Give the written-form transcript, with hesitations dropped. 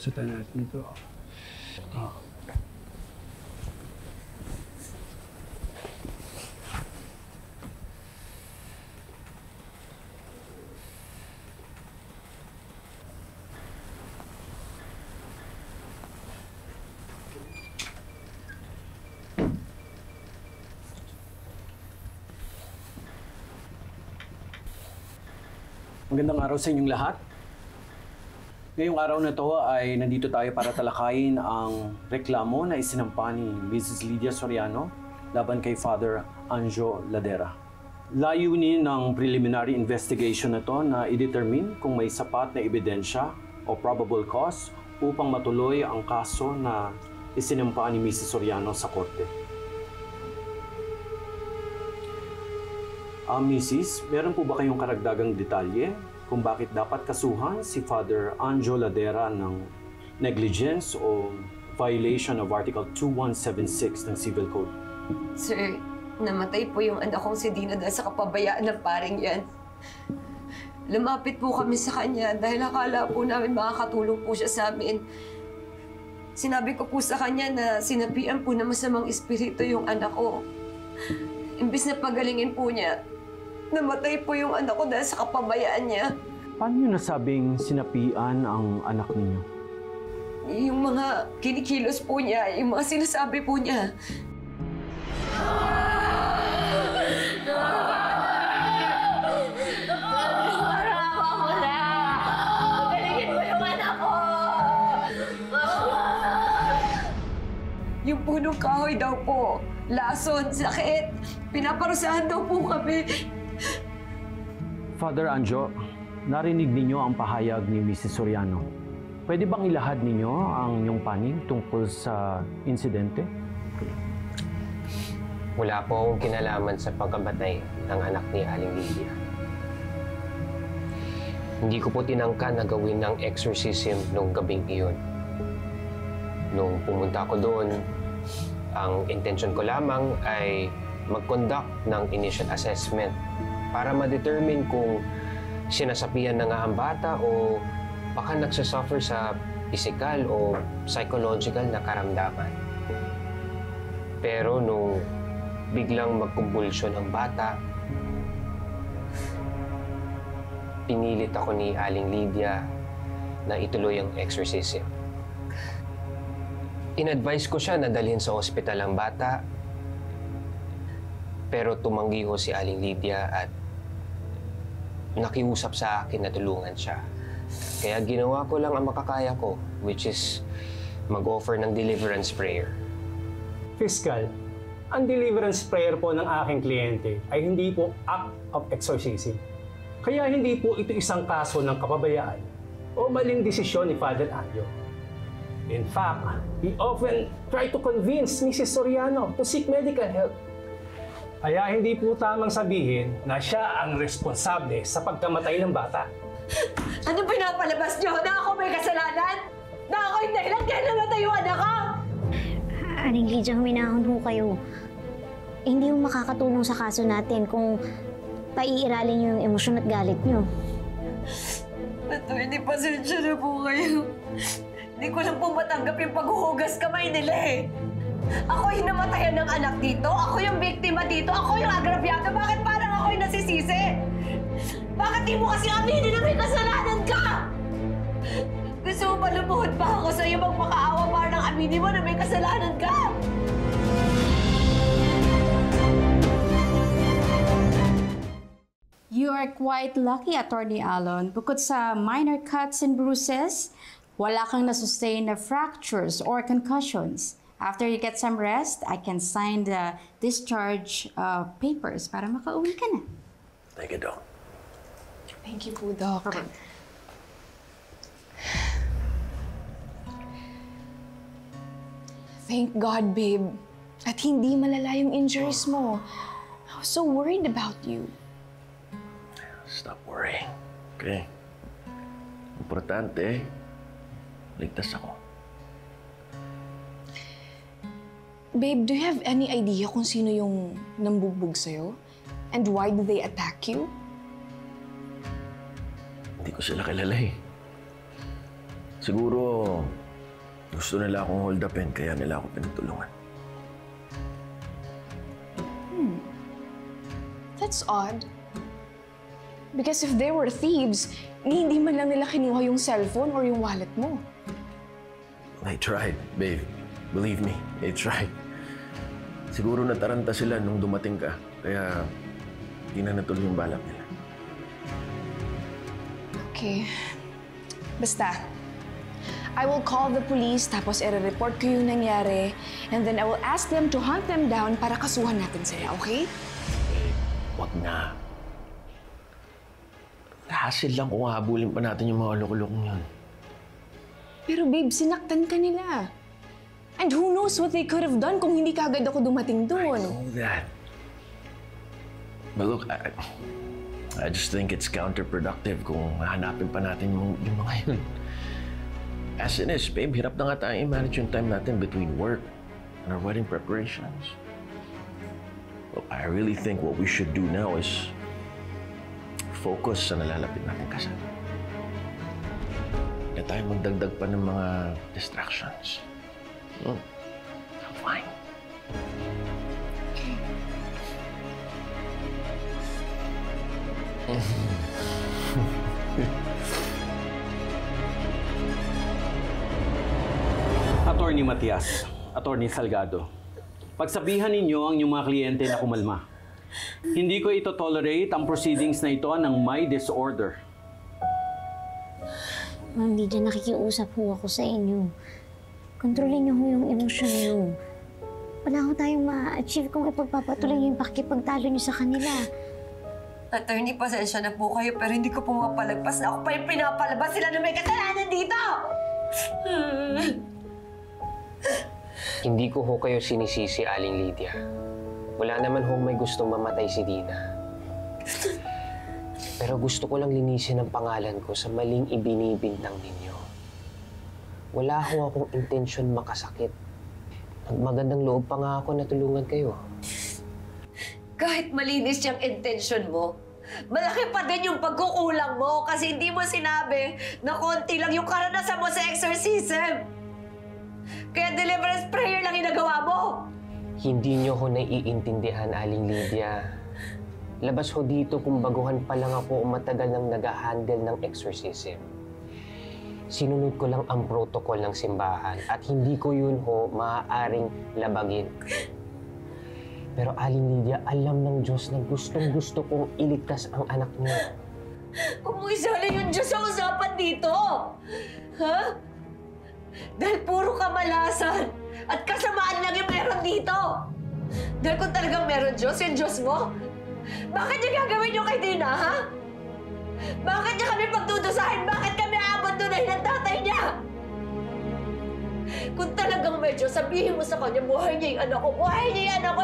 Palusutan natin ito. Magandang araw sa inyong lahat. Ngayong araw na to ay nandito tayo para talakayin ang reklamo na isinampa ni Mrs. Lydia Soriano laban kay Father Anjo Ladera. Layunin ng preliminary investigation na to na i-determine kung may sapat na ebidensya o probable cause upang matuloy ang kaso na isinampa ni Mrs. Soriano sa korte. Mrs., meron po ba kayong karagdagang detalye kung bakit dapat kasuhan si Father Anjo Ladera ng negligence o violation of Article 2176 ng Civil Code? Sir, namatay po yung anak kong si Dina dahil sa kapabayaan ng paring yan. Lumapit po kami sa kanya dahil akala po namin makakatulong po siya sa amin. Sinabi ko po sa kanya na sinapian po na masamang espiritu yung anak ko. Imbis na pagalingin po niya, namatay po yung anak ko dahil sa kapabayaan niya. Paano niyo nasabing sinapian ang anak ninyo? Yung mga kinikilos po niya, yung mga sinasabi po niya. Yung punong kahoy daw po, lason, sakit. Pinaparusahan daw po kami. Father Anjo, narinig ninyo ang pahayag ni Mrs. Soriano. Pwede bang ilahad ninyo ang inyong panig tungkol sa insidente? Wala po akong kinalaman sa pagkamatay ng anak ni Aling Lydia. Hindi ko po tinangka na gawin ng exorcism nung gabing iyon. Nung pumunta ko doon, ang intention ko lamang ay mag-conduct ng initial assessment para ma-determine kung sinasapian na nga ang bata o baka nagsasuffer sa physical o psychological na karamdaman. Pero nung biglang magkumbulsyon ang bata, pinilit ako ni Aling Lydia na ituloy ang exorcism. In-advise ko siya na dalhin sa ospital ang bata, pero tumanggi ho si Aling Lydia at nakiusap sa akin na tulungan siya. Kaya ginawa ko lang ang makakaya ko, which is mag-offer ng deliverance prayer. Fiscal, ang deliverance prayer po ng aking kliyente ay hindi po act of exorcism. Kaya hindi po ito isang kaso ng kapabayaan o maling desisyon ni Father Anjo. In fact, he often tried to convince Mrs. Soriano to seek medical help. Kaya hindi po tamang sabihin na siya ang responsable sa pagkamatay ng bata. Ano pinapalabas niyo? Na ako may kasalanan? Na ako yung dahilan kaya namatay yung anak ko? Aling Lydia, huminahon ho kayo. Hindi mo makakatulong sa kaso natin kung paiiralin niyo yung emosyon at galit niyo. Attorney, pasensya na po kayo. Hindi ko lang po matanggap yung paghuhugas kamay nila eh. Ako yung namatayan ng anak dito. Ako yung biktima dito. Ako yung agrabyado. Bakit parang ako yung nasisisi? Bakit di mo kasi aminin na may kasalanan ka? Gusto mo ba lumuhod pa ako sa'yo magmakaawa para nang aminin mo na may kasalanan ka? You are quite lucky, Attorney Alon. Bukod sa minor cuts and bruises, wala kang na-sustain na fractures or concussions. After you get some rest, I can sign the discharge papers para makauwi ka na. Thank you, Doc. Thank you po, Doc. Thank God, babe. At hindi malala yung injuries mo. I was so worried about you. Stop worrying, okay? Importante, ligtas ako. Babe, do you have any idea kung sino yung nambugbog sa'yo? And why did they attack you? Hindi ko sila kilala eh. Siguro, gusto nila akong hold upin, kaya nila ako pinagtulungan. That's odd. Because if they were thieves, hindi man lang nila kinuha yung cellphone or yung wallet mo. They tried, babe. Believe me, they tried. Siguro nataranta sila nung dumating ka, kaya hindi na natuloy yung balak nila. Okay. Basta, I will call the police tapos i-report ko yung nangyari and then I will ask them to hunt them down para kasuhan natin sila, okay? Wag na. Hassle lang kung habulin pa natin yung mga loko-lokong yun. Pero babe, sinaktan ka nila. And who knows what they could have done kung hindi kagad ako dumating doon. I know that. But look, I just think it's counterproductive kung hanapin pa natin yung mga yun. As it is, babe, hirap na nga tayong i-manage yung time natin between work and our wedding preparations. Well, I really think what we should do now is focus sa nalalapit natin kasal. Na tayo magdagdag pa ng mga distractions. I'm fine. Attorney Matias, Attorney Salgado, pagsabihan ninyo ang inyong mga kliyente na kumalma. Hindi ko ito-tolerate ang proceedings na ito ng may disorder. Ma'am Lydia, nakikiusap ho ako sa inyo. Kontrolin niyo ho yung emosyon niyo. Wala ho tayong ma-achieve kung ipagpapatuloy yung pakikipagtalo niyo sa kanila. Attorney, pasensya na po kayo pero hindi ko pumapalagpas na ako pa yung pinapalabas sila na may kasalanan dito! Hindi ko ho kayo sinisisi, Aling Lydia. Wala naman ho may gustong mamatay si Dina. Pero gusto ko lang linisin ang pangalan ko sa maling ibinibintang ninyo. Wala ho akong intensyon makasakit. Magandang loob pa nga ako na tulungan kayo. Kahit malinis yung intention mo, malaki pa din yung pagkukulang mo kasi hindi mo sinabi na konti lang yung karanasan mo sa exorcism. Kaya deliverance prayer lang ginagawa mo. Hindi nyo ho naiintindihan, Aling Lydia. Labas ho dito kung baguhan pa lang ako o matagal nang nag-handle ng exorcism. Sinunod ko lang ang protocol ng simbahan at hindi ko yun ho maaaring labagin. Pero Aling Lydia, alam ng Diyos na gustong-gusto kong iligtas ang anak niya. Huwag mo isali yung Diyos sa usapan dito! Ha? Dahil puro kamalasan at kasamaan lang yung meron dito! Dahil kung talagang meron Diyos, yung Diyos mo, bakit niya gagawin yung kay Dina, ha? Bakit niya kami pagdudusahin? Bakit kami aabandonahin ng tatay niya? Kung talagang may Diyos, sabihin mo sa kanya, buhay niya yung anak ko, buhay niya yung anak ko,